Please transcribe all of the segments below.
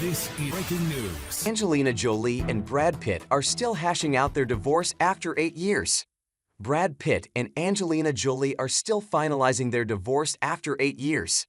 This is breaking news. Angelina Jolie and Brad Pitt are still hashing out their divorce after 8 years. Brad Pitt and Angelina Jolie are still finalizing their divorce after 8 years.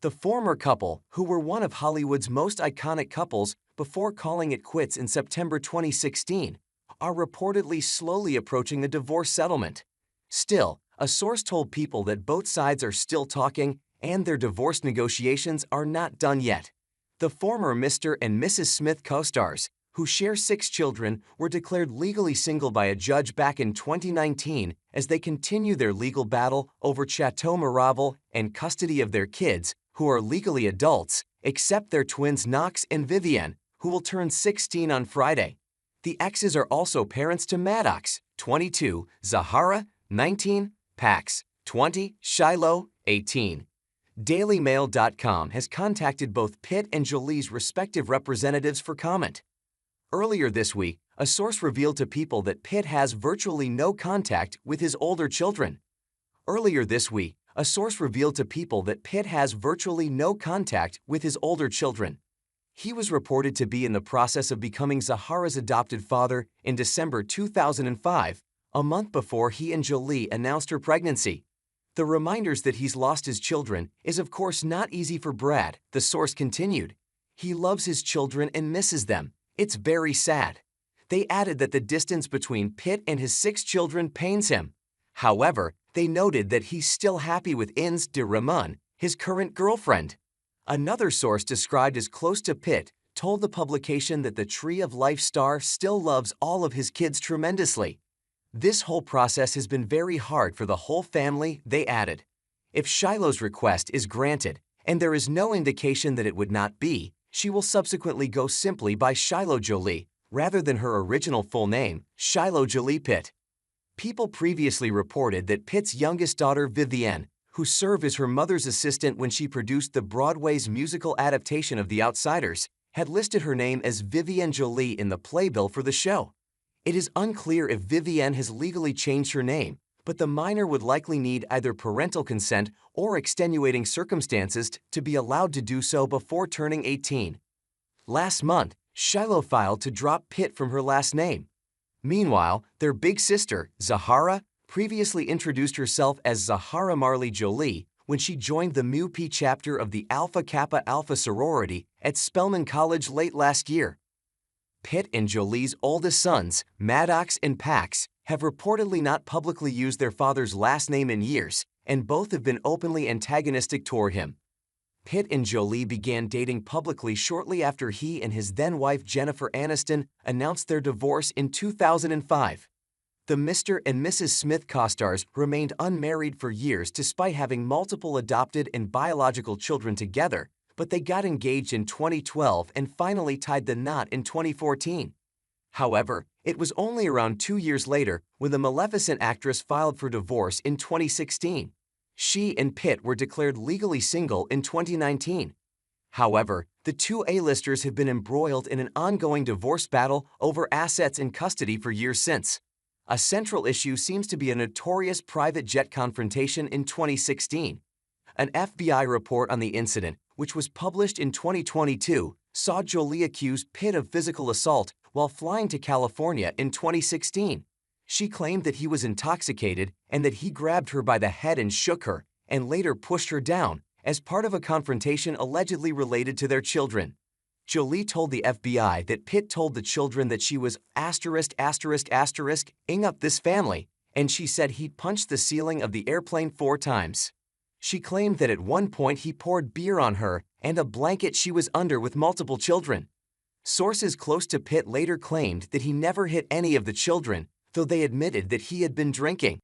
The former couple, who were one of Hollywood's most iconic couples before calling it quits in September 2016, are reportedly slowly approaching a divorce settlement. Still, a source told People that both sides are still talking and their divorce negotiations are not done yet. The former Mr. and Mrs. Smith co-stars, who share 6 children, were declared legally single by a judge back in 2019 as they continue their legal battle over Chateau Miraval and custody of their kids, who are legally adults, except their twins Knox and Vivienne, who will turn 16 on Friday. The exes are also parents to Maddox, 22, Zahara, 19, Pax, 20, Shiloh, 18. DailyMail.com has contacted both Pitt and Jolie's respective representatives for comment. Earlier this week, a source revealed to People that Pitt has virtually no contact with his older children. He was reported to be in the process of becoming Zahara's adopted father in December 2005, a month before he and Jolie announced her pregnancy. The reminders that he's lost his children is of course not easy for Brad, the source continued. He loves his children and misses them. It's very sad. They added that the distance between Pitt and his 6 children pains him. However, they noted that he's still happy with Ins de Ramon, his current girlfriend. Another source described as close to Pitt told the publication that the Tree of Life star still loves all of his kids tremendously. This whole process has been very hard for the whole family, they added. If Shiloh's request is granted, and there is no indication that it would not be, she will subsequently go simply by Shiloh Jolie, rather than her original full name, Shiloh Jolie-Pitt. People previously reported that Pitt's youngest daughter Vivienne, who served as her mother's assistant when she produced the Broadway's musical adaptation of The Outsiders, had listed her name as Vivienne Jolie in the playbill for the show. It is unclear if Vivienne has legally changed her name, but the minor would likely need either parental consent or extenuating circumstances to be allowed to do so before turning 18. Last month, Shiloh filed to drop Pitt from her last name. Meanwhile, their big sister, Zahara, previously introduced herself as Zahara Marley Jolie when she joined the Mu Pi chapter of the Alpha Kappa Alpha sorority at Spelman College late last year. Pitt and Jolie's oldest sons, Maddox and Pax, have reportedly not publicly used their father's last name in years, and both have been openly antagonistic toward him. Pitt and Jolie began dating publicly shortly after he and his then-wife Jennifer Aniston announced their divorce in 2005. The Mr. and Mrs. Smith co-stars remained unmarried for years despite having multiple adopted and biological children together, but they got engaged in 2012 and finally tied the knot in 2014. However, it was only around 2 years later when the Maleficent actress filed for divorce in 2016. She and Pitt were declared legally single in 2019. However, the two A-listers have been embroiled in an ongoing divorce battle over assets and custody for years since. A central issue seems to be a notorious private jet confrontation in 2016. An FBI report on the incident, which was published in 2022, saw Jolie accuse Pitt of physical assault while flying to California in 2016. She claimed that he was intoxicated and that he grabbed her by the head and shook her, and later pushed her down, as part of a confrontation allegedly related to their children. Jolie told the FBI that Pitt told the children that she was ****ing up this family, and she said he'd punched the ceiling of the airplane 4 times. She claimed that at one point he poured beer on her and a blanket she was under with multiple children. Sources close to Pitt later claimed that he never hit any of the children, though they admitted that he had been drinking.